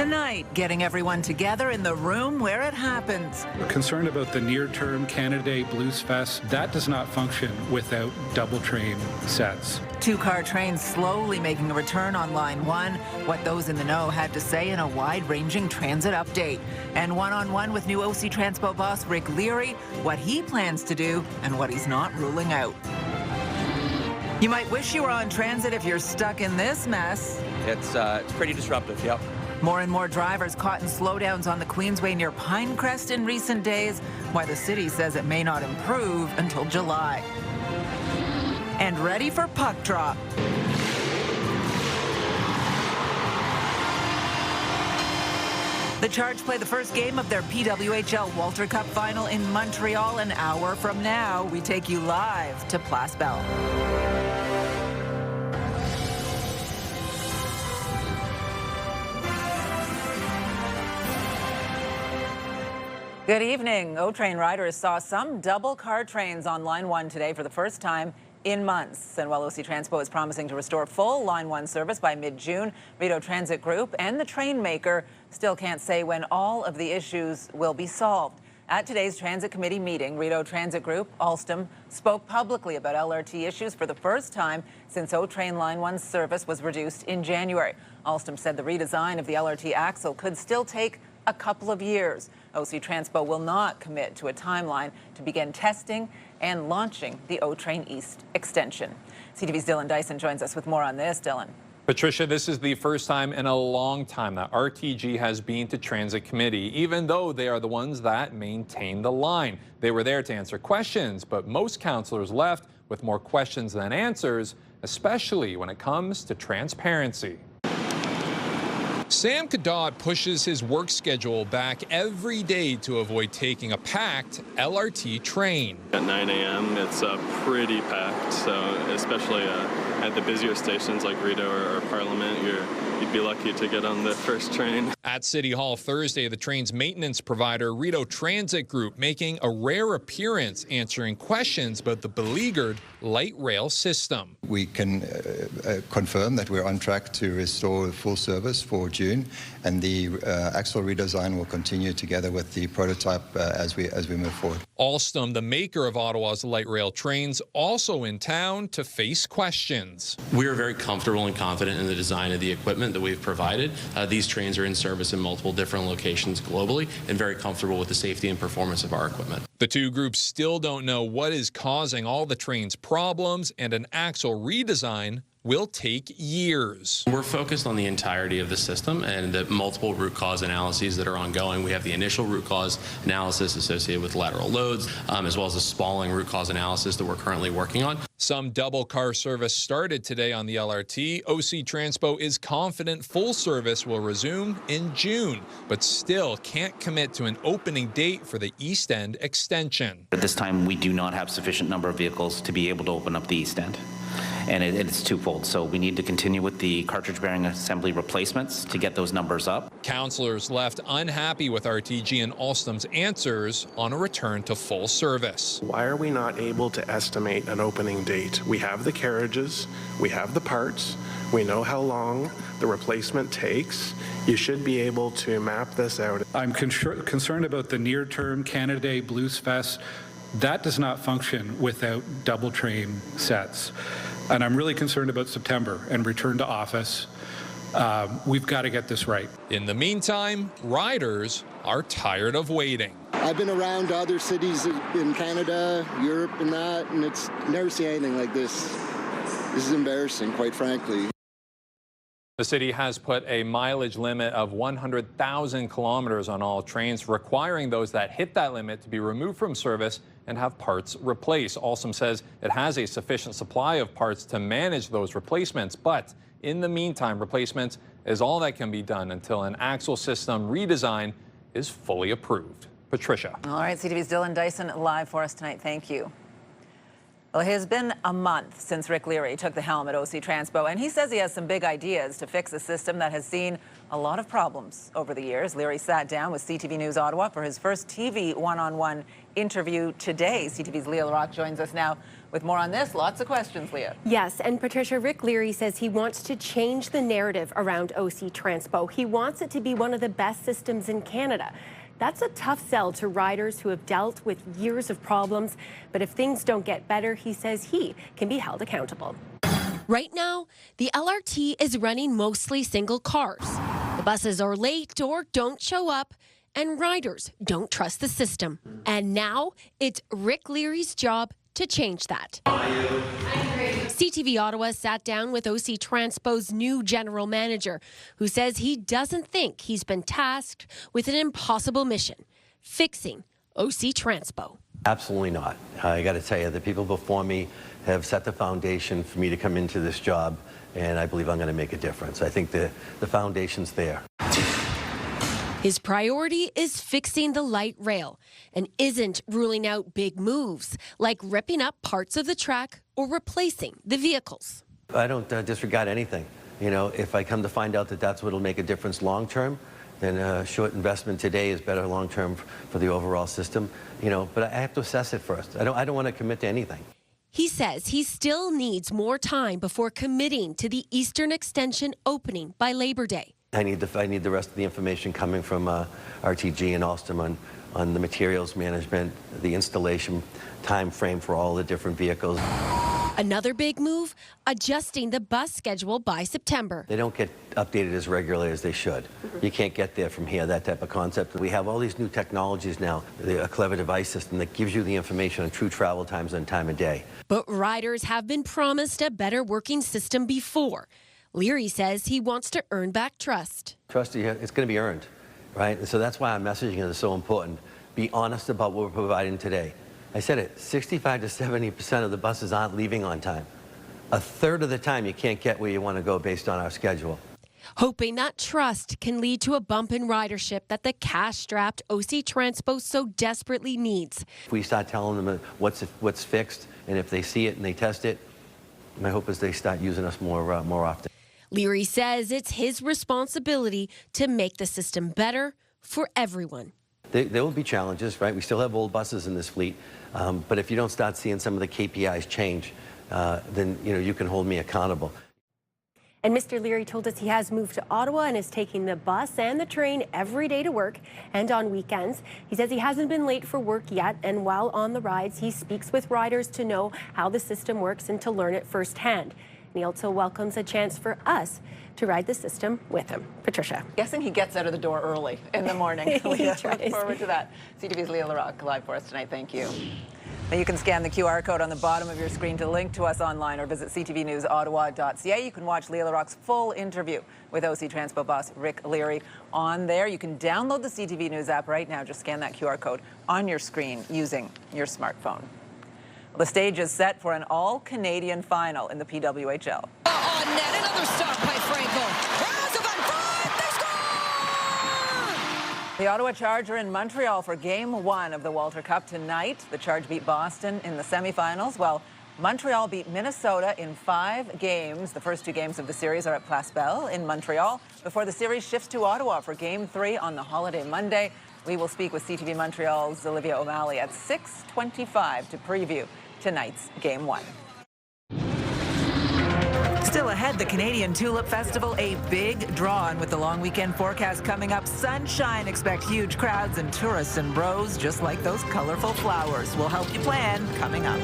Tonight, getting everyone together in the room where it happens. We're concerned about the near-term Canada Day Blues Fest. That does not function without double train sets. Two-car trains slowly making a return on Line 1. What those in the know had to say in a wide-ranging transit update. And one-on-one with new OC Transpo boss Rick Leary, what he plans to do and what he's not ruling out. You might wish you were on transit if you're stuck in this mess. It's pretty disruptive, yep. More and more drivers caught in slowdowns on the Queensway near Pinecrest in recent days, why the city says it may not improve until July. And ready for puck drop. The Charge play the first game of their PWHL Walter Cup final in Montreal an hour from now. We take you live to Place Bell. Good evening. O-Train riders saw some double-car trains on Line 1 today for the first time in months. And while OC Transpo is promising to restore full Line 1 service by mid-June, Rideau Transit Group and the train maker still can't say when all of the issues will be solved. At today's Transit Committee meeting, Rideau Transit Group, Alstom, spoke publicly about LRT issues for the first time since O-Train Line 1 service was reduced in January. Alstom said the redesign of the LRT axle could still take a couple of years. OC Transpo will not commit to a timeline to begin testing and launching the O-Train East extension. CTV's Dylan Dyson joins us with more on this. Dylan. Patricia, this is the first time in a long time that RTG has been to Transit Committee, even though they are the ones that maintain the line. They were there to answer questions, but most councillors left with more questions than answers, especially when it comes to transparency. Sam Cadot pushes his work schedule back every day to avoid taking a packed LRT train. At 9 a.m. it's pretty packed, so especially at the busier stations like Rideau or Parliament, you'd be lucky to get on the first train. At City Hall Thursday, the train's maintenance provider, Rideau Transit Group, making a rare appearance answering questions about the beleaguered light rail system. We can confirm that we're on track to restore full service for June, and the axle redesign will continue together with the prototype as we move forward. Alstom, the maker of Ottawa's light rail trains, also in town to face questions. We are very comfortable and confident in the design of the equipment that we've provided. These trains are in service in multiple different locations globally, and very comfortable with the safety and performance of our equipment. The two groups still don't know what is causing all the train's problems, and an axle redesign will take years. We're focused on the entirety of the system and the multiple root cause analyses that are ongoing. We have the initial root cause analysis associated with lateral loads, as well as the Szperling root cause analysis that we're currently working on. Some double car service started today on the LRT. OC Transpo is confident full service will resume in June, but still can't commit to an opening date for the East End extension. At this time, we do not have sufficient number of vehicles to be able to open up the East End. And it's twofold. So we need to continue with the cartridge bearing assembly replacements to get those numbers up. Councillors left unhappy with RTG and Alstom's answers on a return to full service. Why are we not able to estimate an opening date? We have the carriages, we have the parts, we know how long the replacement takes. You should be able to map this out. I'm concerned about the near-term Canada Day Blues Fest. That does not function without double train sets. And I'm really concerned about September and return to office. We've got to get this right. In the meantime, riders are tired of waiting. I've been around to other cities in Canada, Europe and that, and it's never seen anything like this. This is embarrassing, quite frankly. The city has put a mileage limit of 100,000 kilometers on all trains, requiring those that hit that limit to be removed from service and have parts replaced. Alstom says it has a sufficient supply of parts to manage those replacements, but in the meantime, replacements is all that can be done until an axle system redesign is fully approved. Patricia. All right, CTV's Dylan Dyson live for us tonight. Thank you. Well, it has been a month since Rick Leary took the helm at OC Transpo, and he says he has some big ideas to fix a system that has seen a lot of problems over the years. Leary sat down with CTV News Ottawa for his first TV one-on-one interview today. CTV's Leah Larocque joins us now with more on this. Lots of questions, Leah. Yes, and Patricia, Rick Leary says he wants to change the narrative around OC Transpo. He wants it to be one of the best systems in Canada. That's a tough sell to riders who have dealt with years of problems. But if things don't get better, he says he can be held accountable. Right now, the LRT is running mostly single cars. The buses are late or don't show up, and riders don't trust the system. And now it's Rick Leary's job to change that. CTV Ottawa sat down with OC Transpo's new general manager, who says he doesn't think he's been tasked with an impossible mission, fixing OC Transpo. Absolutely not. I got to tell you, the people before me have set the foundation for me to come into this job, and I believe I'm going to make a difference. I think the foundation's there. His priority is fixing the light rail and isn't ruling out big moves like ripping up parts of the track or replacing the vehicles. I don't disregard anything. You know, if I come to find out that that's what will make a difference long term, then a short investment today is better long term for the overall system. You know, but I have to assess it first. I don't want to commit to anything. He says he still needs more time before committing to the Eastern Extension opening by Labor Day. I need the rest of the information coming from RTG and Alstom on the materials management, the installation time frame for all the different vehicles. Another big move, adjusting the bus schedule by September. They don't get updated as regularly as they should. You can't get there from here, that type of concept. We have all these new technologies now, a clever device system that gives you the information on true travel times and time of day. But riders have been promised a better working system before. Leary says he wants to earn back trust. Trust, it's going to be earned, right? And so that's why our messaging is so important. Be honest about what we're providing today. I said it, 65 to 70% of the buses aren't leaving on time. A third of the time you can't get where you want to go based on our schedule. Hoping that trust can lead to a bump in ridership that the cash-strapped OC Transpo so desperately needs. If we start telling them what's fixed, and if they see it and they test it, my hope is they start using us more often. Leary says it's his responsibility to make the system better for everyone. There will be challenges, right? We still have old buses in this fleet, but if you don't start seeing some of the KPIs change, then you can hold me accountable. And Mr. Leary told us he has moved to Ottawa and is taking the bus and the train every day to work and on weekends. He says he hasn't been late for work yet, and while on the rides, he speaks with riders to know how the system works and to learn it firsthand. And he also welcomes a chance for us to ride the system with him. Patricia. Guessing he gets out of the door early in the morning. Leah, look forward to that. CTV's Leah Larocque live for us tonight. Thank you. Now you can scan the QR code on the bottom of your screen to link to us online or visit ctvnewsottawa.ca. You can watch Leah Larocque's full interview with OC Transpo boss Rick Leary on there. You can download the CTV News app right now. Just scan that QR code on your screen using your smartphone. The stage is set for an all-Canadian final in the PWHL. On net, another stop by Franco. The Ottawa Charge are in Montreal for Game 1 of the Walter Cup tonight. The Charge beat Boston in the semifinals, while Montreal beat Minnesota in 5 games. The first 2 games of the series are at Place Belle in Montreal before the series shifts to Ottawa for Game 3 on the holiday Monday. We will speak with CTV Montreal's Olivia O'Malley at 6:25 to preview tonight's Game 1. Still ahead, the Canadian Tulip Festival, a big draw, and with the long weekend forecast coming up, sunshine, expect huge crowds and tourists in rows, just like those colorful flowers. We'll help you plan coming up.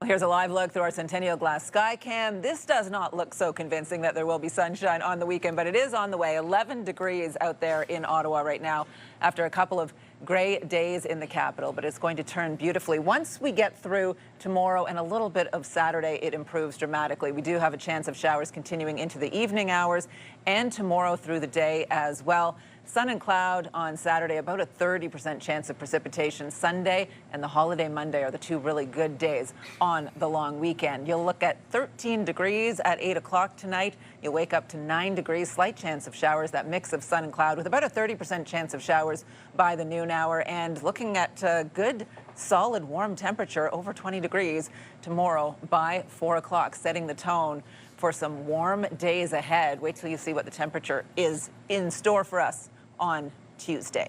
Here's a live look through our Centennial Glass Sky Cam. This does not look so convincing that there will be sunshine on the weekend, but it is on the way. 11 degrees out there in Ottawa right now after a couple of gray days in the capital, but it's going to turn beautifully. Once we get through tomorrow and a little bit of Saturday, it improves dramatically. We do have a chance of showers continuing into the evening hours and tomorrow through the day as well. Sun and cloud on Saturday, about a 30% chance of precipitation. Sunday and the holiday Monday are the 2 really good days on the long weekend. You'll look at 13 degrees at 8 o'clock tonight. You'll wake up to 9 degrees, slight chance of showers, that mix of sun and cloud with about a 30% chance of showers by the noon noon hour and looking at a good, solid, warm temperature, over 20 degrees tomorrow by 4 o'clock, setting the tone for some warm days ahead. Wait till you see what the temperature is in store for us on Tuesday.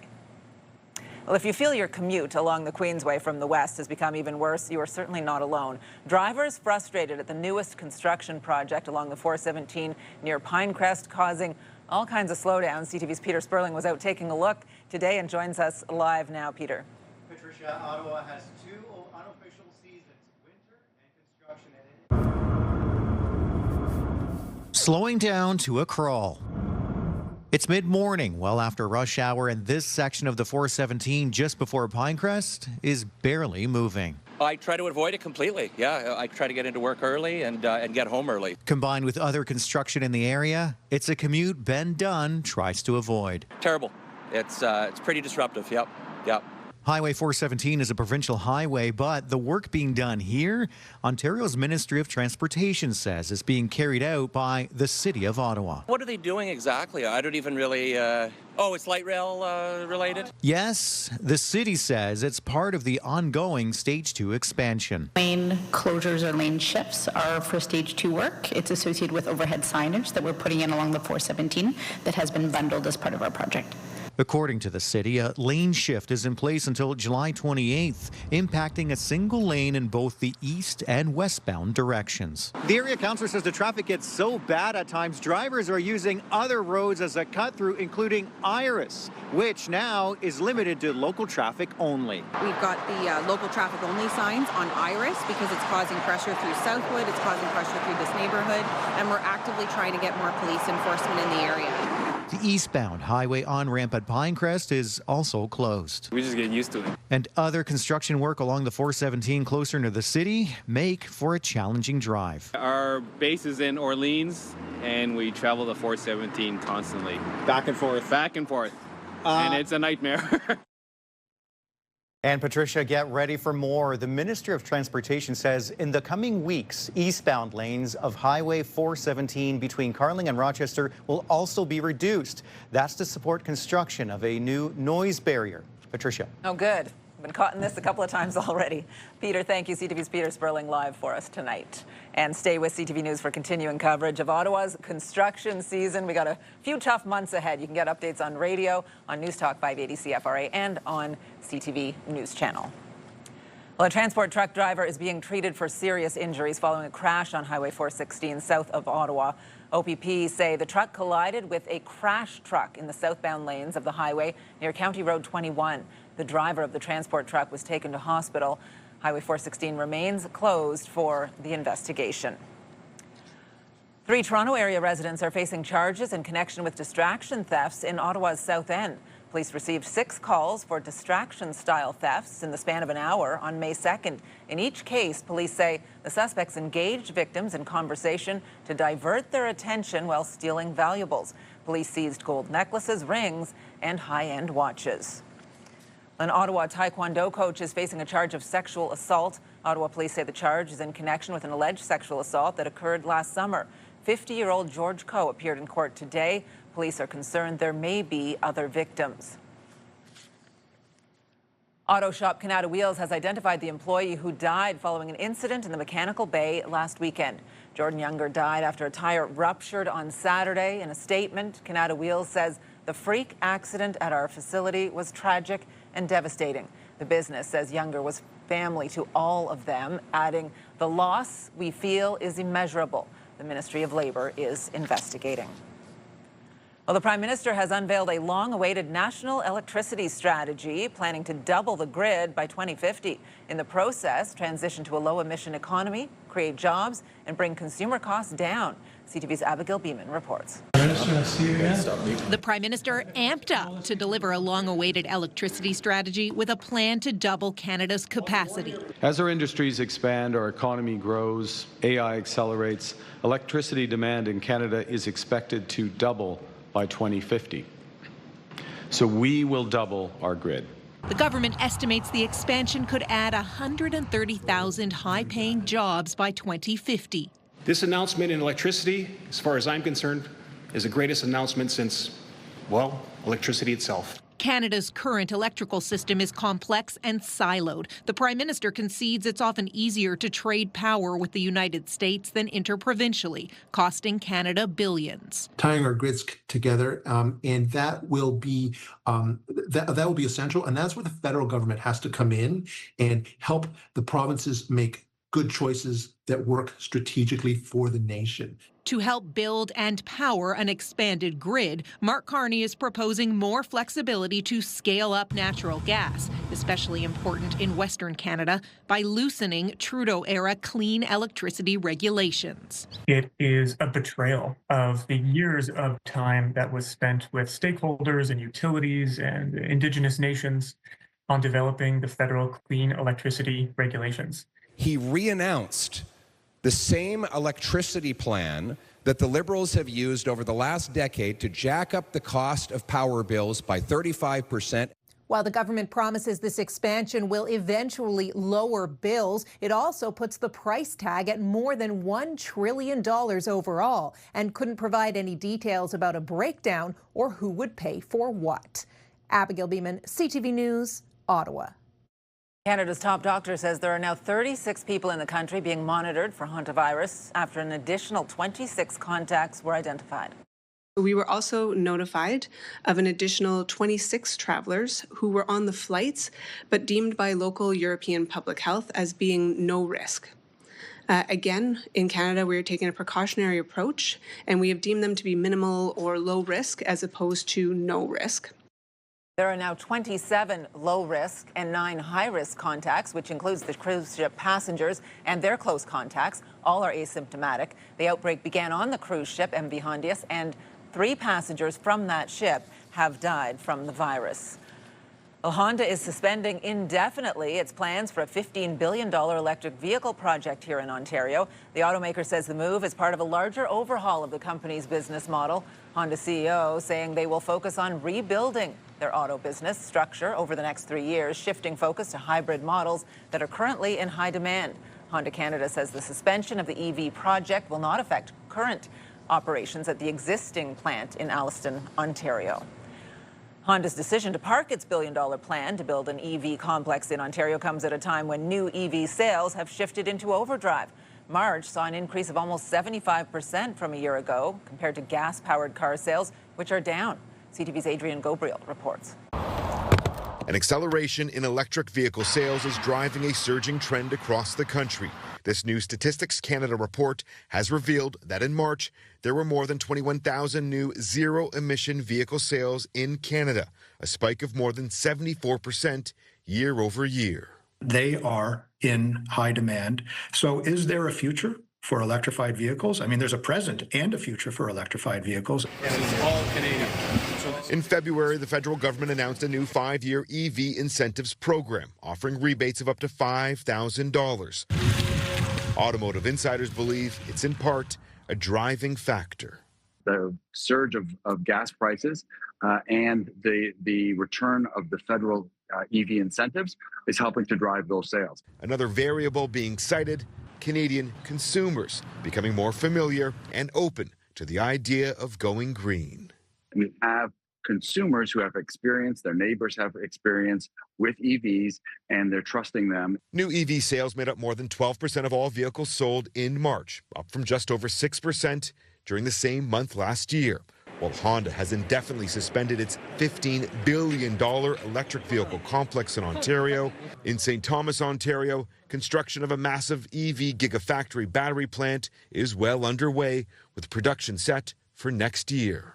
Well, if you feel your commute along the Queensway from the west has become even worse, you are certainly not alone. Drivers frustrated at the newest construction project along the 417 near Pinecrest, causing all kinds of slowdowns. CTV's Peter Szperling was out taking a look today and joins us live now. Peter. Patricia, Ottawa has two unofficial seasons, winter and construction. Slowing down to a crawl. It's mid-morning, well after rush hour, and this section of the 417 just before Pinecrest is barely moving. I try to avoid it completely. Yeah, I try to get into work early and get home early. Combined with other construction in the area, it's a commute Ben Dunn tries to avoid. Terrible. It's pretty disruptive. Yep. Highway 417 is a provincial highway, but the work being done here, Ontario's Ministry of Transportation says is being carried out by the City of Ottawa. What are they doing exactly? I don't even really... Oh, it's light rail related? Yes, the city says it's part of the ongoing Stage 2 expansion. Lane closures or lane shifts are for Stage 2 work. It's associated with overhead signage that we're putting in along the 417 that has been bundled as part of our project. According to the city, a lane shift is in place until July 28th, impacting a single lane in both the east and westbound directions. The area councillor says the traffic gets so bad at times, drivers are using other roads as a cut-through, including Iris, which now is limited to local traffic only. We've got the local traffic only signs on Iris because it's causing pressure through Southwood, it's causing pressure through this neighborhood, and we're actively trying to get more police enforcement in the area. The eastbound highway on-ramp at Pinecrest is also closed. We just get used to it. And other construction work along the 417 closer to the city make for a challenging drive. Our base is in Orleans, and we travel the 417 constantly. Back and forth. Back and forth. And it's a nightmare. And Patricia, get ready for more. The Ministry of Transportation says in the coming weeks, eastbound lanes of Highway 417 between Carling and Rochester will also be reduced. That's to support construction of a new noise barrier. Patricia. Oh, good. I've been caught in this a couple of times already. Peter, thank you. CTV's Peter Szperling live for us tonight. And stay with CTV News for continuing coverage of Ottawa's construction season. We got a few tough months ahead. You can get updates on radio, on News Talk 580 CFRA, and on CTV News Channel. Well, a transport truck driver is being treated for serious injuries following a crash on Highway 416 south of Ottawa. OPP say the truck collided with a crash truck in the southbound lanes of the highway near County Road 21. The driver of the transport truck was taken to hospital. Highway 416 remains closed for the investigation. 3 Toronto area residents are facing charges in connection with distraction thefts in Ottawa's South End. Police received 6 calls for distraction-style thefts in the span of an hour on May 2nd. In each case, police say the suspects engaged victims in conversation to divert their attention while stealing valuables. Police seized gold necklaces, rings, and high-end watches. An Ottawa Taekwondo coach is facing a charge of sexual assault. Ottawa police say the charge is in connection with an alleged sexual assault that occurred last summer. 50-year-old George Coe appeared in court today. Police are concerned there may be other victims. Auto shop Canada Wheels has identified the employee who died following an incident in the Mechanical Bay last weekend. Jordan Younger died after a tire ruptured on Saturday. In a statement, Canada Wheels says the freak accident at our facility was tragic and devastating. The business says Younger was family to all of them, adding, "The loss we feel is immeasurable." The Ministry of Labour is investigating. Well, the Prime Minister has unveiled a long-awaited national electricity strategy, planning to double the grid by 2050. In the process, transition to a low-emission economy, create jobs, and bring consumer costs down. CTV's Abigail Beeman reports. The Prime Minister amped up to deliver a long-awaited electricity strategy with a plan to double Canada's capacity. As our industries expand, our economy grows, AI accelerates, electricity demand in Canada is expected to double by 2050. So we will double our grid. The government estimates the expansion could add 130,000 high-paying jobs by 2050. This announcement in electricity, as far as I'm concerned, is the greatest announcement since, well, electricity itself. Canada's current electrical system is complex and siloed. The Prime Minister concedes it's often easier to trade power with the United States than interprovincially, costing Canada billions. Tying our grids together, and that will be that will be essential, and that's where the federal government has to come in and help the provinces make good choices that work strategically for the nation. To help build and power an expanded grid, Mark Carney is proposing more flexibility to scale up natural gas, especially important in Western Canada, by loosening Trudeau-era clean electricity regulations. It is a betrayal of the years of time that was spent with stakeholders and utilities and Indigenous nations on developing the federal clean electricity regulations. He re-announced the same electricity plan that the Liberals have used over the last decade to jack up the cost of power bills by 35%. While the government promises this expansion will eventually lower bills, it also puts the price tag at more than $1 trillion overall and couldn't provide any details about a breakdown or who would pay for what. Abigail Beeman, CTV News, Ottawa. Canada's top doctor says there are now 36 people in the country being monitored for hantavirus after an additional 26 contacts were identified. We were also notified of an additional 26 travelers who were on the flights but deemed by local European public health as being no risk. Again, in Canada, we are taking a precautionary approach, and we have deemed them to be minimal or low risk as opposed to no risk. There are now 27 low-risk and 9 high-risk contacts, which includes the cruise ship passengers and their close contacts. All are asymptomatic. The outbreak began on the cruise ship MV Hondius, and 3 passengers from that ship have died from the virus. Well, Honda is suspending indefinitely its plans for a $15 billion electric vehicle project here in Ontario. The automaker says the move is part of a larger overhaul of the company's business model. Honda CEO saying they will focus on rebuilding their auto business structure over the next 3 years, shifting focus to hybrid models that are currently in high demand. Honda Canada says the suspension of the EV project will not affect current operations at the existing plant in Alstom, Ontario. Honda's decision to park its billion-dollar plan to build an EV complex in Ontario comes at a time when new EV sales have shifted into overdrive. March saw an increase of almost 75% from a year ago compared to gas-powered car sales, which are down. CTV's Adrian Gobriel reports. An acceleration in electric vehicle sales is driving a surging trend across the country. This new Statistics Canada report has revealed that in March, there were more than 21,000 new zero-emission vehicle sales in Canada, a spike of more than 74% year over year. They are in high demand. So is there a future for electrified vehicles? I mean, there's a present and a future for electrified vehicles. And it's all Canadian. In February, the federal government announced a new 5-year EV incentives program, offering rebates of up to $5,000. Automotive insiders believe it's in part a driving factor. The surge of gas prices and the return of the federal EV incentives is helping to drive those sales. Another variable being cited, Canadian consumers becoming more familiar and open to the idea of going green. We have consumers who have experience, their neighbors have experience with EVs, and they're trusting them. New EV sales made up more than 12% of all vehicles sold in March, up from just over 6% during the same month last year. While Honda has indefinitely suspended its $15 billion electric vehicle complex in Ontario. In St. Thomas, Ontario, construction of a massive EV gigafactory battery plant is well underway, with production set for next year.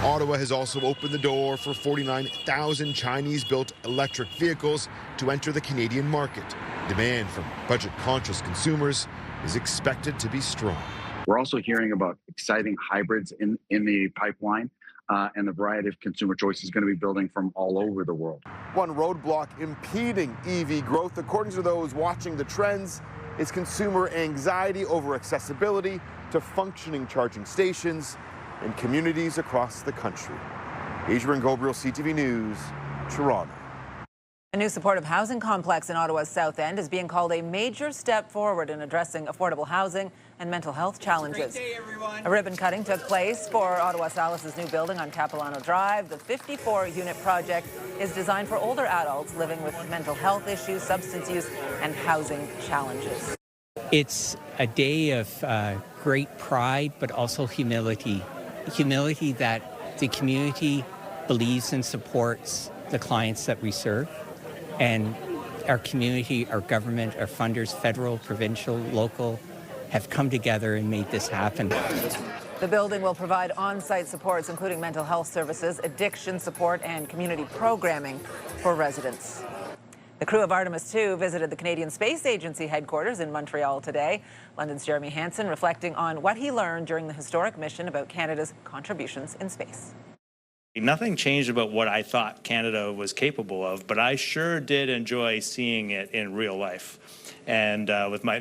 Ottawa has also opened the door for 49,000 Chinese-built electric vehicles to enter the Canadian market. Demand from budget-conscious consumers is expected to be strong. We're also hearing about exciting hybrids in the pipeline, and the variety of consumer choice is going to be building from all over the world. One roadblock impeding EV growth, according to those watching the trends, is consumer anxiety over accessibility to functioning charging stations in communities across the country. Adrian Gobriel, CTV News, Toronto. A new supportive housing complex in Ottawa's South End is being called a major step forward in addressing affordable housing and mental health challenges. A ribbon cutting took place for Ottawa Salis' new building on Capilano Drive. The 54-unit project is designed for older adults living with mental health issues, substance use, and housing challenges. It's a day of great pride, but also humility. Humility that the community believes and supports the clients that we serve. And our community, our government, our funders, federal, provincial, local, have come together and made this happen. The building will provide on-site supports, including mental health services, addiction support, and community programming for residents. The crew of Artemis II visited the Canadian Space Agency headquarters in Montreal today. London's Jeremy Hansen reflecting on what he learned during the historic mission about Canada's contributions in space. Nothing changed about what I thought Canada was capable of, but I sure did enjoy seeing it in real life and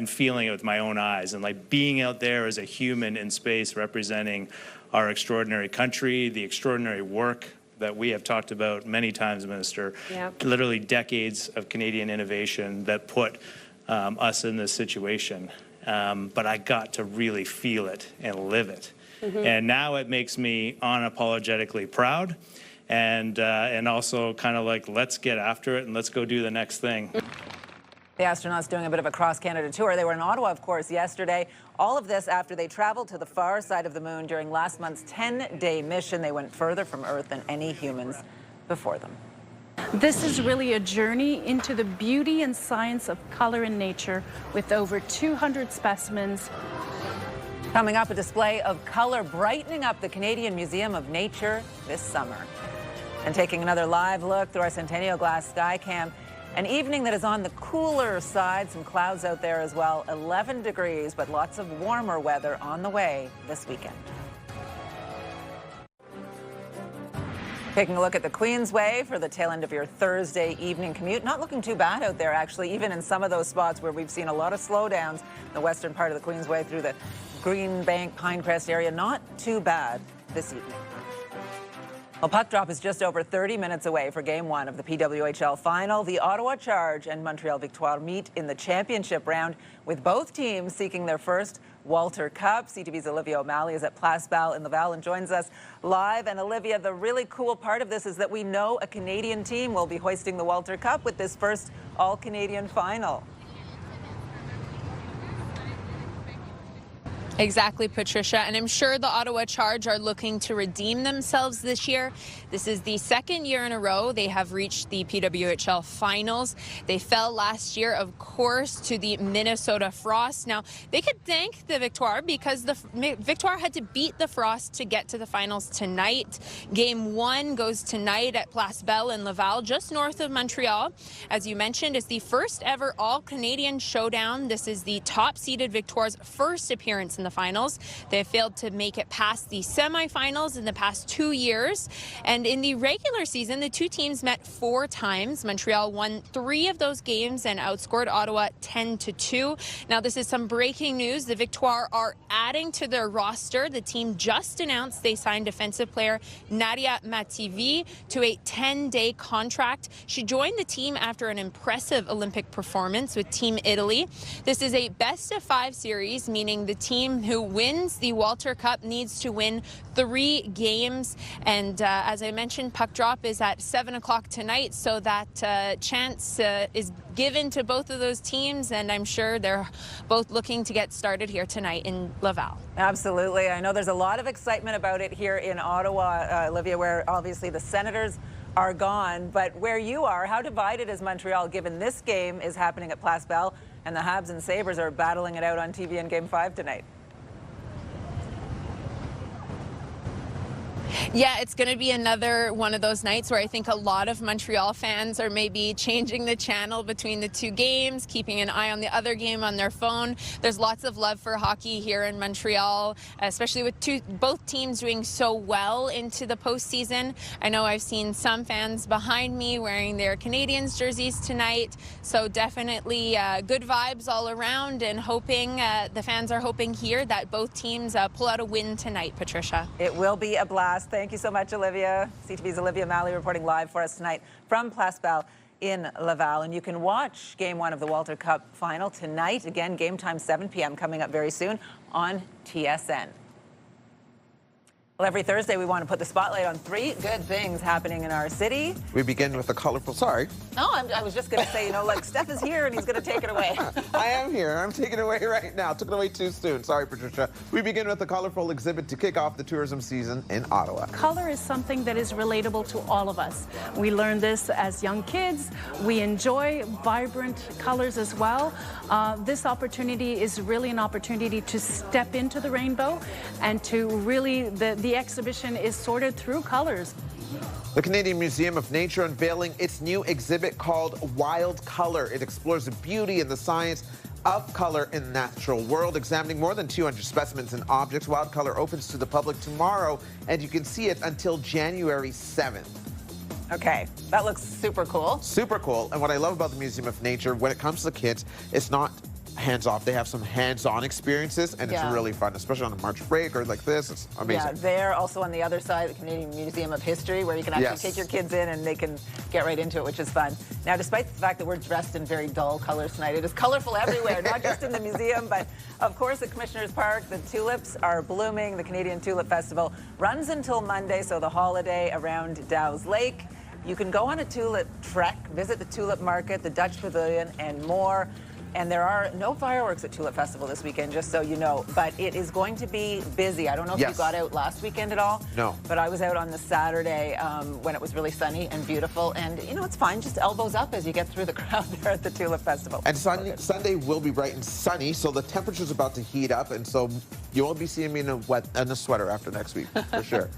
feeling it with my own eyes, and like being out there as a human in space representing our extraordinary country, the extraordinary work that we have talked about many times, Minister. Yep. Literally decades of Canadian innovation that put us in this situation. But I got to really feel it and live it. Mm-hmm. And now it makes me unapologetically proud and also kind of like, let's get after it and let's go do the next thing. The astronauts doing a bit of a cross-Canada tour. They were in Ottawa, of course, yesterday. All of this after they traveled to the far side of the moon during last month's 10-day mission. They went further from Earth than any humans before them. This is really a journey into the beauty and science of color in nature with over 200 specimens. Coming up, a display of color brightening up the Canadian Museum of Nature this summer. And taking another live look through our Centennial Glass Skycam. An evening that is on the cooler side, some clouds out there as well, 11 degrees, but lots of warmer weather on the way this weekend. Taking a look at the Queensway for the tail end of your Thursday evening commute. Not looking too bad out there, actually, even in some of those spots where we've seen a lot of slowdowns. The western part of the Queensway through the Green Bank, Pinecrest area, not too bad this evening. Well, puck drop is just over 30 minutes away for Game 1 of the PWHL final. The Ottawa Charge and Montreal Victoire meet in the championship round, with both teams seeking their first Walter Cup. CTV's Olivia O'Malley is at Place Boal in Laval and joins us live. And Olivia, the really cool part of this is that we know a Canadian team will be hoisting the Walter Cup with this first all-Canadian final. Exactly, Patricia, and I'm sure the Ottawa Charge are looking to redeem themselves this year. This is the second year in a row they have reached the PWHL finals. They fell last year, of course, to the Minnesota Frost. Now, they could thank the Victoire because the Victoire had to beat the Frost to get to the finals tonight. Game 1 goes tonight at Place Boal in Laval, just north of Montreal. As you mentioned, it's the first ever all-Canadian showdown. This is the top-seeded Victoire's first appearance in the finals. They have failed to make it past the semifinals in the past 2 years. And in the regular season, the two teams met 4 times. Montreal won 3 of those games and outscored Ottawa 10-2. Now, this is some breaking news. The Victoire are adding to their roster. The team just announced they signed defensive player Nadia Mativi to a 10-day contract. She joined the team after an impressive Olympic performance with Team Italy. This is a best-of-5 series, meaning the team who wins the Walter Cup needs to win 3 games. And as I mentioned, puck drop is at 7 o'clock tonight, so that chance is given to both of those teams, and I'm sure they're both looking to get started here tonight in Laval. Absolutely. I know there's a lot of excitement about it here in Ottawa, Olivia, where obviously the Senators are gone, but where you are, how divided is Montreal given this game is happening at Place Boal and the Habs and Sabres are battling it out on TV in Game 5 tonight? Yeah, it's going to be another one of those nights where I think a lot of Montreal fans are maybe changing the channel between the 2 games, keeping an eye on the other game on their phone. There's lots of love for hockey here in Montreal, especially with both teams doing so well into the postseason. I know I've seen some fans behind me wearing their Canadiens jerseys tonight, so definitely good vibes all around, and hoping the fans are hoping here that both teams pull out a win tonight, Patricia. It will be a blast. Thank you so much, Olivia. CTV's Olivia O'Malley reporting live for us tonight from Place Boal in Laval. And you can watch Game 1 of the Walter Cup Final tonight. Again, game time 7 p.m. coming up very soon on TSN. Well, every Thursday, we want to put the spotlight on 3 good things happening in our city. We begin with a colorful, No, I was just going to say, you know, like Steph is here and he's going to take it away. I am here. I'm taking it away right now. Took it away too soon. Sorry, Patricia. We begin with a colorful exhibit to kick off the tourism season in Ottawa. Color is something that is relatable to all of us. We learn this as young kids. We enjoy vibrant colors as well. This opportunity is really an opportunity to step into the rainbow and to really, the exhibition is sorted through colors. The Canadian Museum of Nature unveiling its new exhibit called Wild Color. It explores the beauty and the science of color in the natural world, examining more than 200 specimens and objects. Wild Color opens to the public tomorrow, and you can see it until January 7th. Okay, that looks super cool. Super cool. And what I love about the Museum of Nature, when it comes to kids, it's not hands-off. They have some hands-on experiences, and it's really fun, especially on a March break or like this. It's amazing. Yeah, they're also on the other side, the Canadian Museum of History, where you can actually take your kids in and they can get right into it, which is fun. Now, despite the fact that we're dressed in very dull colors tonight, it is colorful everywhere, not just in the museum, but of course at Commissioners Park, the tulips are blooming. The Canadian Tulip Festival runs until Monday, so the holiday around Dow's Lake. You can go on a tulip trek, visit the tulip market, the Dutch Pavilion, and more. And there are no fireworks at Tulip Festival this weekend, just so you know. But it is going to be busy. I don't know if you got out last weekend at all. No. But I was out on the Saturday when it was really sunny and beautiful. And, you know, it's fine. Just elbows up as you get through the crowd there at the Tulip Festival. And Sunday will be bright and sunny, so the temperature's about to heat up. And so you won't be seeing me in a sweater after next week, for sure.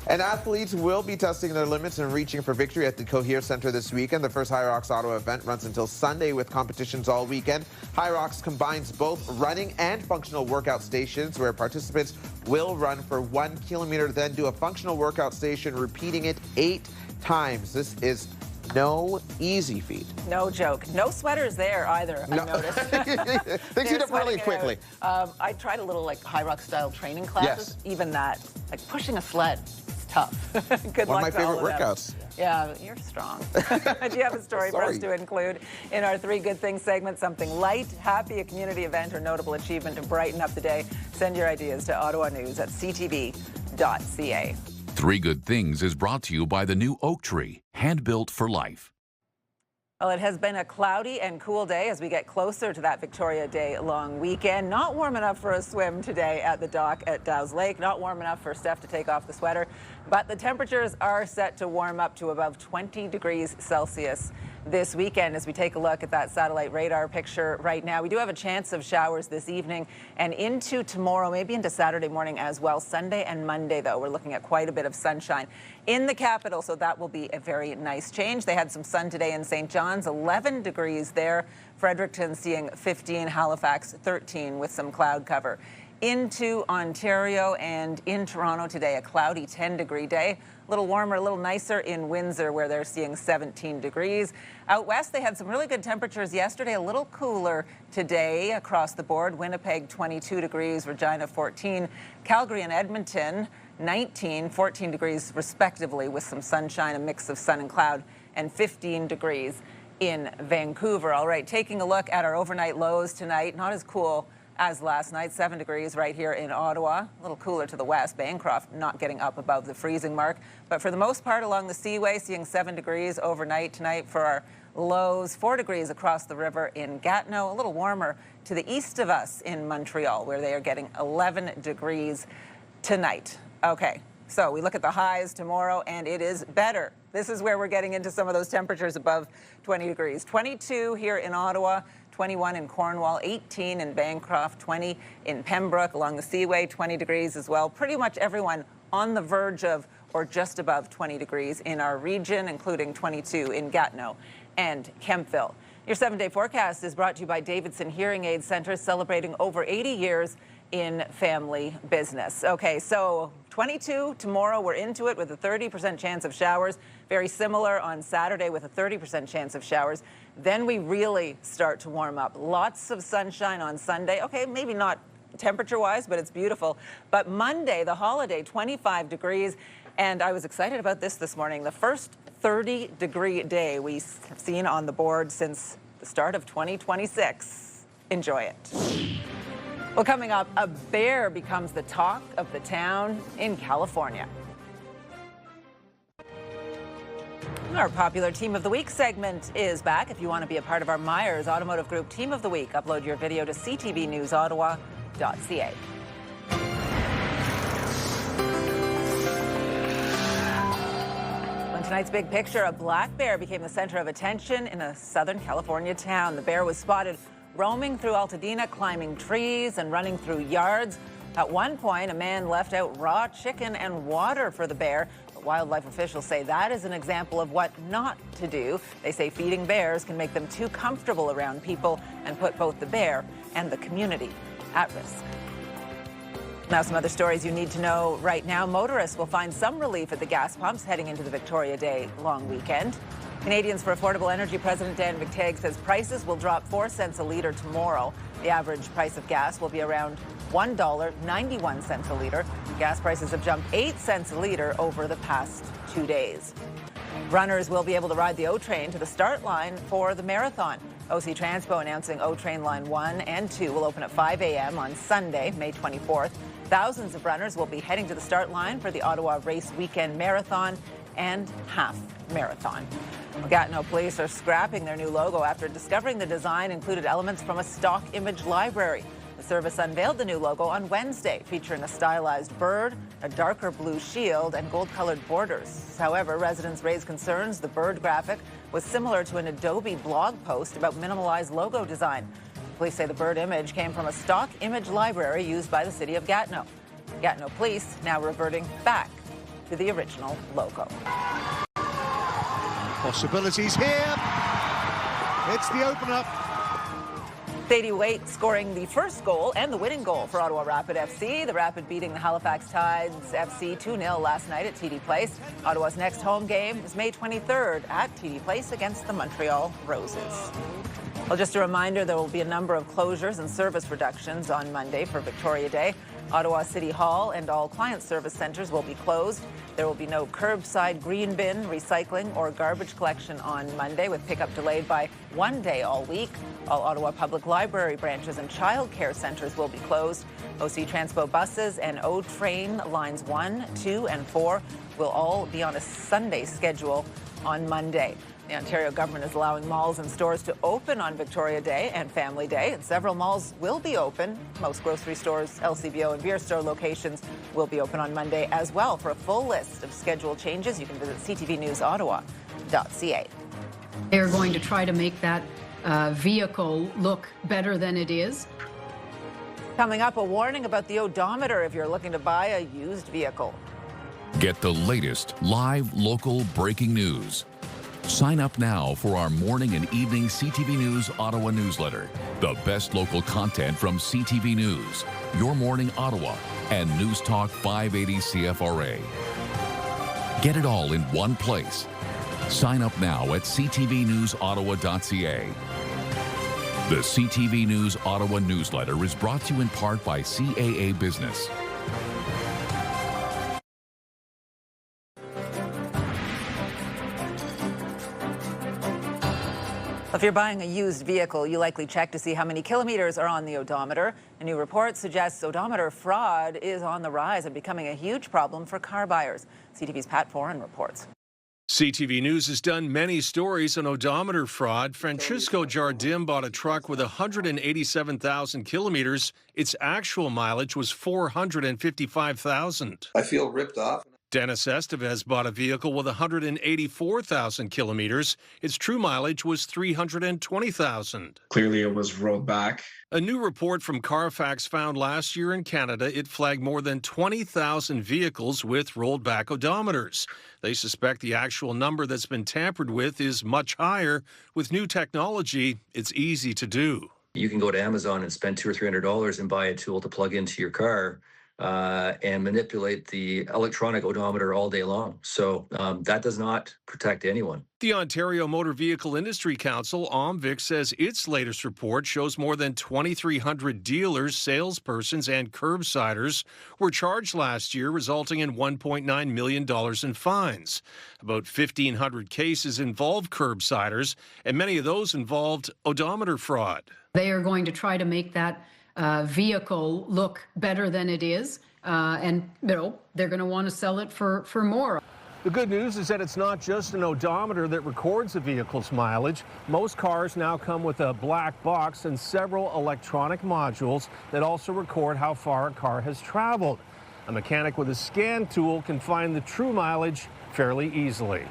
And athletes will be testing their limits and reaching for victory at the Cohere Centre this weekend. The first High Rocks Ottawa event runs until Sunday with competitions all weekend. High Rocks combines both running and functional workout stations where participants will run for 1 kilometer, then do a functional workout station, repeating it 8 times. This is no easy feat. No joke. No sweaters there either, I noticed. They heat up really quickly. I tried a little like High Rock style training classes. Even that, like pushing a sled, it's tough. Good luck One of my to all favorite of them. workouts. Yeah, you're strong. Do you have a story for us to include in our 3 Good Things segment? Something light, happy, a community event, or notable achievement to brighten up the day? Send your ideas to ottawanews@ctv.ca. 3 Good Things is brought to you by the new oak tree, hand-built for life. Well, it has been a cloudy and cool day as we get closer to that Victoria Day long weekend. Not warm enough for a swim today at the dock at Dow's Lake. Not warm enough for Steph to take off the sweater. But the temperatures are set to warm up to above 20 degrees Celsius this weekend as we take a look at that satellite radar picture right now. We do have a chance of showers this evening and into tomorrow, maybe into Saturday morning as well. Sunday and Monday, though, we're looking at quite a bit of sunshine in the capital, so that will be a very nice change. They had some sun today in St. John's, 11 degrees there. Fredericton seeing 15, Halifax 13 with some cloud cover. Into Ontario and in Toronto today, a cloudy 10-degree day. A little warmer, a little nicer in Windsor where they're seeing 17 degrees. Out west, they had some really good temperatures yesterday, a little cooler today across the board. Winnipeg, 22 degrees, Regina, 14. Calgary and Edmonton, 19, 14 degrees respectively with some sunshine, a mix of sun and cloud, and 15 degrees in Vancouver. All right, taking a look at our overnight lows tonight, not as cool as last night, 7 degrees right here in Ottawa. A little cooler to the west. Bancroft not getting up above the freezing mark. But for the most part along the Seaway, seeing 7 degrees overnight tonight for our lows. 4 degrees across the river in Gatineau. A little warmer to the east of us in Montreal, where they are getting 11 degrees tonight. Okay, so we look at the highs tomorrow, and it is better. This is where we're getting into some of those temperatures above 20 degrees. 22 here in Ottawa. 21 in Cornwall, 18 in Bancroft, 20 in Pembroke, along the Seaway, 20 degrees as well. Pretty much everyone on the verge of or just above 20 degrees in our region, including 22 in Gatineau and Kemptville. Your 7-day forecast is brought to you by Davidson Hearing Aid Centre, celebrating over 80 years in family business. Okay, so 22 tomorrow, we're into it with a 30% chance of showers. Very similar on Saturday with a 30% chance of showers. Then we really start to warm up. Lots of sunshine on Sunday. Okay, maybe not temperature-wise, but it's beautiful. But Monday, the holiday, 25 degrees. And I was excited about this morning. The first 30-degree day we have seen on the board since the start of 2026. Enjoy it. Well, coming up, a bear becomes the talk of the town in California. Our popular Team of the Week segment is back. If you want to be a part of our Myers Automotive Group Team of the Week, upload your video to ctvnewsottawa.ca. In tonight's big picture, a black bear became the center of attention in a Southern California town. The bear was spotted roaming through Altadena, climbing trees and running through yards. At one point, a man left out raw chicken and water for the bear. But wildlife officials say that is an example of what not to do. They say feeding bears can make them too comfortable around people and put both the bear and the community at risk. Now, some other stories you need to know right now. Motorists will find some relief at the gas pumps heading into the Victoria Day long weekend. Canadians for Affordable Energy President Dan McTeague says prices will drop 4 cents a litre tomorrow. The average price of gas will be around $1.91 a litre. Gas prices have jumped 8 cents a litre over the past 2 days. Runners will be able to ride the O train to the start line for the marathon. OC Transpo announcing O train line 1 and 2 will open at 5 a.m. on Sunday, May 24th. Thousands of runners will be heading to the start line for the Ottawa Race Weekend Marathon and Half Marathon. Gatineau police are scrapping their new logo after discovering the design included elements from a stock image library. The service unveiled the new logo on Wednesday, featuring a stylized bird, a darker blue shield, and gold-colored borders. However, residents raised concerns the bird graphic was similar to an Adobe blog post about minimalized logo design. Police say the bird image came from a stock image library used by the city of Gatineau. Gatineau police now reverting back to the original logo. Possibilities here. It's the open-up. Sadie Waite scoring the first goal and the winning goal for Ottawa Rapid FC. The Rapid beating the Halifax Tides FC 2-0 last night at TD Place. Ottawa's next home game is May 23rd at TD Place against the Montreal Roses. Well, just a reminder, there will be a number of closures and service reductions on Monday for Victoria Day. Ottawa City Hall and all client service centres will be closed. There will be no curbside green bin, recycling or garbage collection on Monday, with pickup delayed by 1 day all week. All Ottawa Public Library branches and childcare centres will be closed. OC Transpo buses and O train lines 1, 2 and 4 will all be on a Sunday schedule on Monday. The Ontario government is allowing malls and stores to open on Victoria Day and Family Day, and several malls will be open. Most grocery stores, LCBO and beer store locations will be open on Monday as well. For a full list of schedule changes, you can visit ctvnewsottawa.ca. They're going to try to make that vehicle look better than it is. Coming up, a warning about the odometer if you're looking to buy a used vehicle. Get the latest live, local breaking news. Sign up now for our morning and evening CTV News Ottawa newsletter. The best local content from CTV News, Your Morning Ottawa, and News Talk 580 CFRA. Get it all in one place. Sign up now at ctvnewsottawa.ca. The CTV News Ottawa newsletter is brought to you in part by CAA Business. If you're buying a used vehicle, you likely check to see how many kilometers are on the odometer. A new report suggests odometer fraud is on the rise and becoming a huge problem for car buyers. CTV's Pat Foran reports. CTV News has done many stories on odometer fraud. Francisco Jardim bought a truck with 187,000 kilometers. Its actual mileage was 455,000. I feel ripped off. Dennis Estevez bought a vehicle with 184,000 kilometers. Its true mileage was 320,000. Clearly, it was rolled back. A new report from Carfax found last year in Canada, it flagged more than 20,000 vehicles with rolled back odometers. They suspect the actual number that's been tampered with is much higher. With new technology, it's easy to do. You can go to Amazon and spend $200 or $300 and buy a tool to plug into your car. and manipulate the electronic odometer all day long. So that does not protect anyone. The Ontario Motor Vehicle Industry Council, OMVIC, says its latest report shows more than 2,300 dealers, salespersons, and curbsiders were charged last year, resulting in $1.9 million in fines. About 1,500 cases involved curbsiders, and many of those involved odometer fraud. They are going to try to make that vehicle look better than it is, and they're going to want to sell it for more. The good news is that it's not just an odometer that records a vehicle's mileage. Most cars now come with a black box and several electronic modules that also record how far a car has traveled. A mechanic with a scan tool can find the true mileage fairly easily.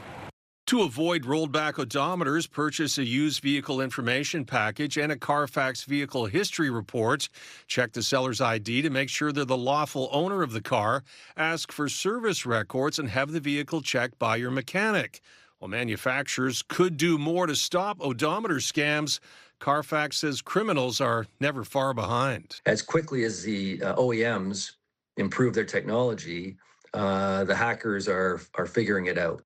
To avoid rolled-back odometers, purchase a used vehicle information package and a Carfax vehicle history report. Check the seller's ID to make sure they're the lawful owner of the car. Ask for service records and have the vehicle checked by your mechanic. While manufacturers could do more to stop odometer scams, Carfax says criminals are never far behind. As quickly as the OEMs improve their technology, the hackers are figuring it out.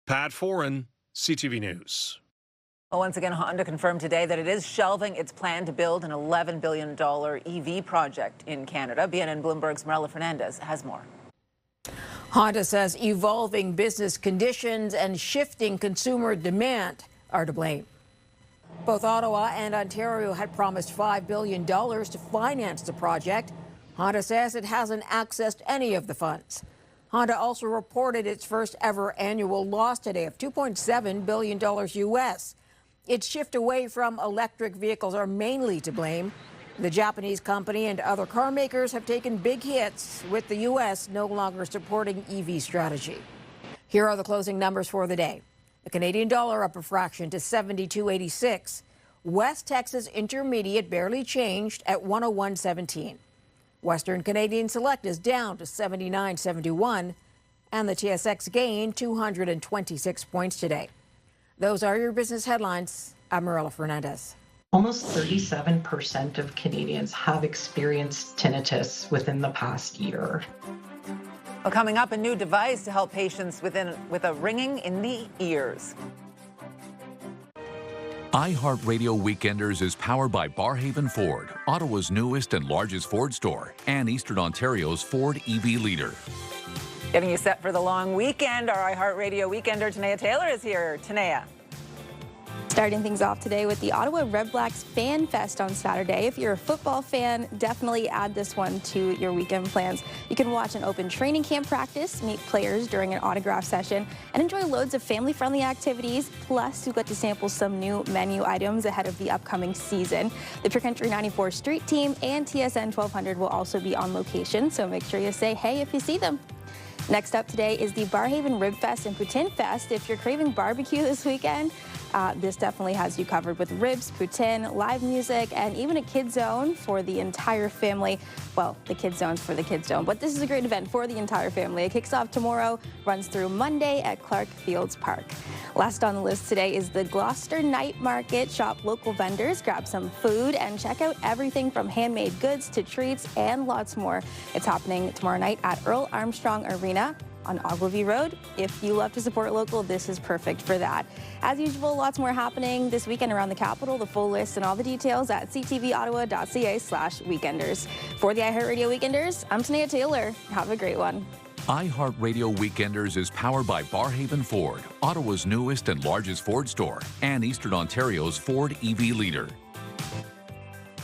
Pat Foran, CTV News. Well, once again, Honda confirmed today that it is shelving its plan to build an $11 billion EV project in Canada. BNN Bloomberg's Marilla Fernandez has more. Honda says evolving business conditions and shifting consumer demand are to blame. Both Ottawa and Ontario had promised $5 billion to finance the project. Honda says it hasn't accessed any of the funds. Honda also reported its first ever annual loss today of $2.7 billion U.S. Its shift away from electric vehicles are mainly to blame. The Japanese company and other car makers have taken big hits, with the U.S. no longer supporting EV strategy. Here are the closing numbers for the day. The Canadian dollar up a fraction to 72.86. West Texas Intermediate barely changed at 101.17. Western Canadian Select is down to 79.71, and the TSX gained 226 points today. Those are your business headlines. I'm Marilla Fernandez. Almost 37% of Canadians have experienced tinnitus within the past year. Well, coming up, a new device to help patients with a ringing in the ears. iHeartRadio Weekenders is powered by Barhaven Ford, Ottawa's newest and largest Ford store, and Eastern Ontario's Ford EV leader. Getting you set for the long weekend, our iHeartRadio Weekender, Tanea Taylor, is here. Tanea. Starting things off today with the Ottawa Red Blacks Fan Fest on Saturday. If you're a football fan, definitely add this one to your weekend plans. You can watch an open training camp practice, meet players during an autograph session, and enjoy loads of family-friendly activities. Plus, you get to sample some new menu items ahead of the upcoming season. The Pure Country 94 Street Team and TSN 1200 will also be on location, so make sure you say hey if you see them. Next up today is the Barhaven Rib Fest and Poutine Fest. If you're craving barbecue this weekend, this definitely has you covered with ribs, poutine, live music, and even a kids zone for the entire family. Well, the kids zone's for the kids zone, but this is a great event for the entire family. It kicks off tomorrow, runs through Monday at Clark Fields Park. Last on the list today is the Gloucester Night Market. Shop local vendors, grab some food, and check out everything from handmade goods to treats and lots more. It's happening tomorrow night at Earl Armstrong Arena on Ogilvie Road. If you love to support local, this is perfect for that. As usual, lots more happening this weekend around the capital. The full list and all the details at ctvottawa.ca/weekenders. For the iHeartRadio Weekenders, I'm Tanea Taylor. Have a great one. iHeartRadio Weekenders is powered by Barhaven Ford, Ottawa's newest and largest Ford store, and Eastern Ontario's Ford EV leader.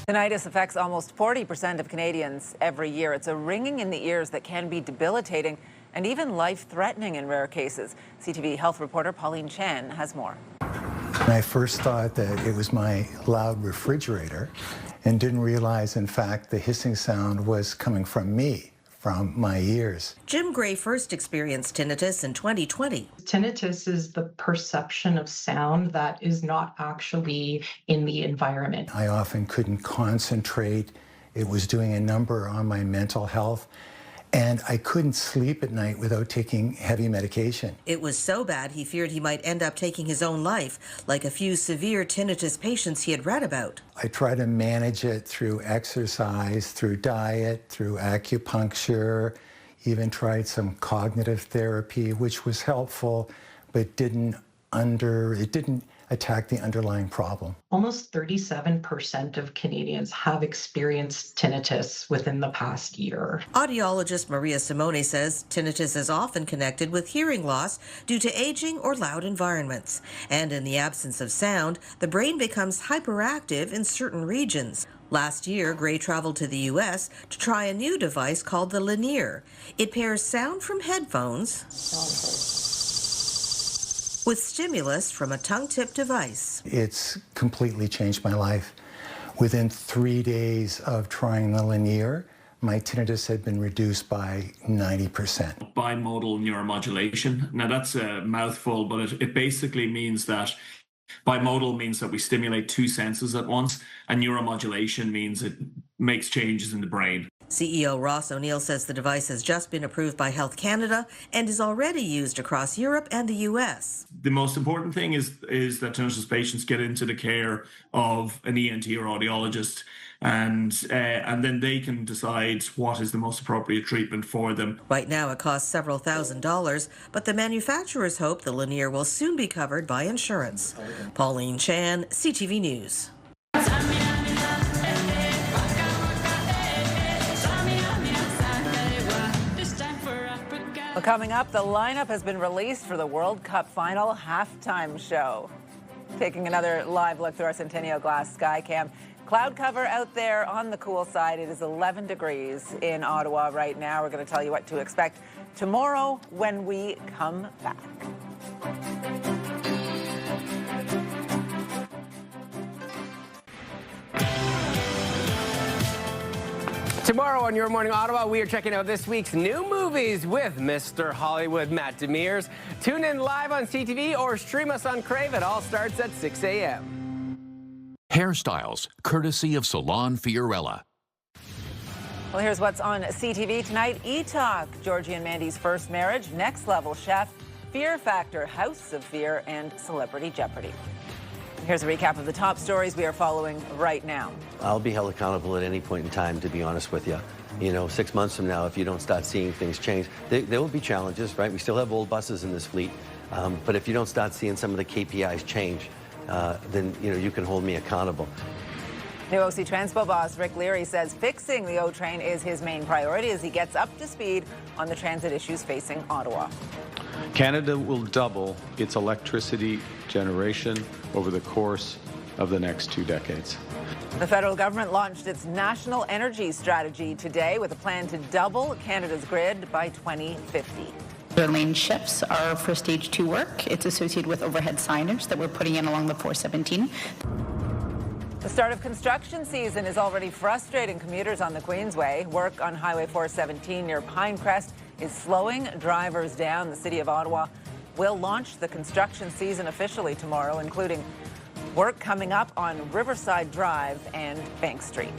Tinnitus affects almost 40% of Canadians every year. It's a ringing in the ears that can be debilitating and even life-threatening in rare cases. CTV health reporter Pauline Chan has more. I first thought that it was my loud refrigerator and didn't realize, in fact, the hissing sound was coming from me, from my ears. Jim Gray first experienced tinnitus in 2020. Tinnitus is the perception of sound that is not actually in the environment. I often couldn't concentrate. It was doing a number on my mental health. And I couldn't sleep at night without taking heavy medication. It was so bad he feared he might end up taking his own life, like a few severe tinnitus patients he had read about. I try to manage it through exercise, through diet, through acupuncture, even tried some cognitive therapy, which was helpful, but didn't attack the underlying problem. Almost 37% of Canadians have experienced tinnitus within the past year. Audiologist Maria Simone says tinnitus is often connected with hearing loss due to aging or loud environments. And in the absence of sound, the brain becomes hyperactive in certain regions. Last year, Gray traveled to the U.S. to try a new device called the Linear. It pairs sound from headphones with stimulus from a tongue-tip device. It's completely changed my life. Within 3 days of trying the Linear, my tinnitus had been reduced by 90%. Bimodal neuromodulation. Now that's a mouthful, but it basically means that bimodal means that we stimulate two senses at once, and neuromodulation means it makes changes in the brain. CEO Ross O'Neill says the device has just been approved by Health Canada and is already used across Europe and the US. The most important thing is that tinnitus patients get into the care of an ENT or audiologist, and then they can decide what is the most appropriate treatment for them. Right now it costs several $1,000s, but the manufacturers hope the Linear will soon be covered by insurance. Pauline Chan, CTV News. Well, coming up, the lineup has been released for the World Cup final halftime show. Taking another live look through our Centennial Glass Skycam. Cloud cover out there on the cool side. It is 11 degrees in Ottawa right now. We're going to tell you what to expect tomorrow when we come back. Tomorrow on Your Morning Ottawa, we are checking out this week's new movies with Mr. Hollywood Matt Demers. Tune in live on CTV or stream us on Crave. It all starts at 6 a.m. Hairstyles, courtesy of Salon Fiorella. Well, here's what's on CTV tonight. E-Talk, Georgie and Mandy's first marriage, Next Level Chef, Fear Factor, House of Fear, and Celebrity Jeopardy. Here's a recap of the top stories we are following right now. I'll be held accountable at any point in time, to be honest with you. You know, 6 months from now, if you don't start seeing things change, there will be challenges, right? We still have old buses in this fleet. But if you don't start seeing some of the KPIs change, then, you know, you can hold me accountable. New OC Transpo boss Rick Leary says fixing the O train is his main priority as he gets up to speed on the transit issues facing Ottawa. Canada will double its electricity generation over the course of the next 2 decades. The federal government launched its national energy strategy today with a plan to double Canada's grid by 2050. The lane shifts are for stage 2 work. It's associated with overhead signage that we're putting in along the 417. The start of construction season is already frustrating commuters on the Queensway. Work on Highway 417 near Pinecrest is slowing drivers down. The City of Ottawa will launch the construction season officially tomorrow, including work coming up on Riverside Drive and Bank Street.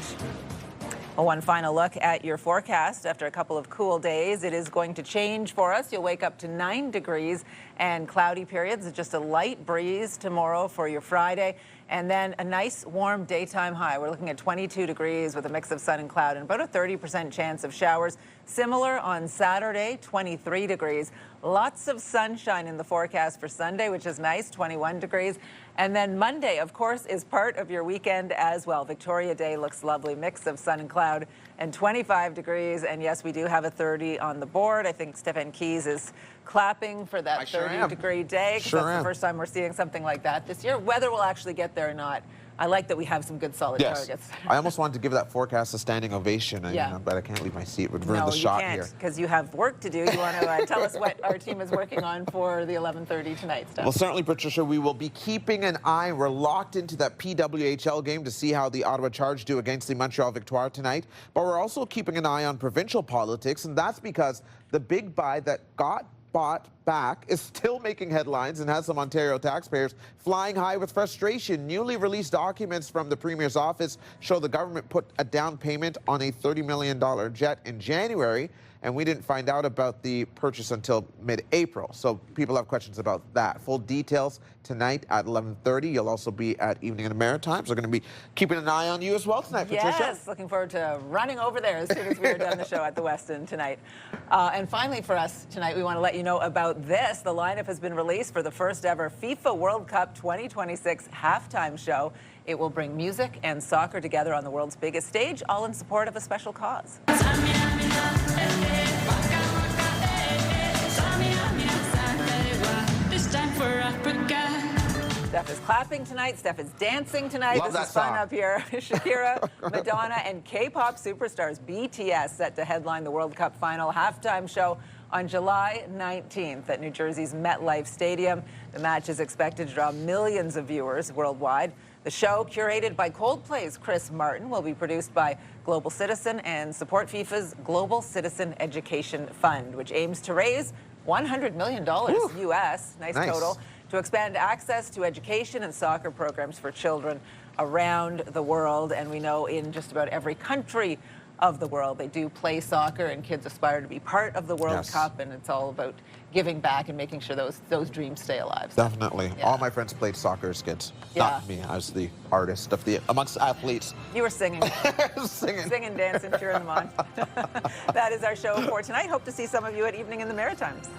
Well, one final look at your forecast. After a couple of cool days, it is going to change for us. You'll wake up to 9 degrees and cloudy periods. Just a light breeze tomorrow for your Friday. And then a nice warm daytime high. We're looking at 22 degrees with a mix of sun and cloud and about a 30% chance of showers. Similar on Saturday, 23 degrees. Lots of sunshine in the forecast for Sunday, which is nice, 21 degrees. And then Monday, of course, is part of your weekend as well. Victoria Day looks lovely, mix of sun and cloud and 25 degrees. And yes, we do have a 30 on the board. I think Stephen Keys is clapping for that 30-degree day because that's the first time we're seeing something like that this year. Whether we'll actually get there or not, I like that we have some good solid targets. I almost wanted to give that forecast a standing ovation, and, you know, but I can't leave my seat. It would ruin the shot here. Because you have work to do. You want to tell us what our team is working on for the 11:30 tonight stuff? Well, certainly, Patricia, we will be keeping an eye. We're locked into that PWHL game to see how the Ottawa Charge do against the Montreal Victoire tonight. But we're also keeping an eye on provincial politics, and that's because the big buy that got bought back is still making headlines and has some Ontario taxpayers flying high with frustration. Newly released documents from the Premier's office show the government put a down payment on a $30 million jet in January, and we didn't find out about the purchase until mid-April. So people have questions about that. Full details tonight at 11:30. You'll also be at Evening in the Maritimes. We're going to be keeping an eye on you as well tonight, Patricia. Yes, looking forward to running over there as soon as we are done the show at the Westin tonight. And finally for us tonight, we want to let you know about this. The lineup has been released for the first ever FIFA World Cup 2026 halftime show. It will bring music and soccer together on the world's biggest stage, all in support of a special cause. Steph is clapping tonight. Steph is dancing tonight. Love this is that fun song. up here. Shakira, Madonna, and K-pop superstars BTS set to headline the World Cup final halftime show on July 19th at New Jersey's MetLife Stadium. The match is expected to draw millions of viewers worldwide. The show, curated by Coldplay's Chris Martin, will be produced by Global Citizen and support FIFA's Global Citizen Education Fund, which aims to raise $100 million US, nice total, to expand access to education and soccer programs for children around the world. And we know in just about every country of the world, they do play soccer, and kids aspire to be part of the World Cup, and it's all about giving back and making sure those dreams stay alive. So, Definitely. yeah. All my friends played soccer as kids. Yeah. Not me. I was the artist of the amongst athletes. You were singing. Singing, dancing, cheering them on. That is our show for tonight. Hope to see some of you at Evening in the Maritimes.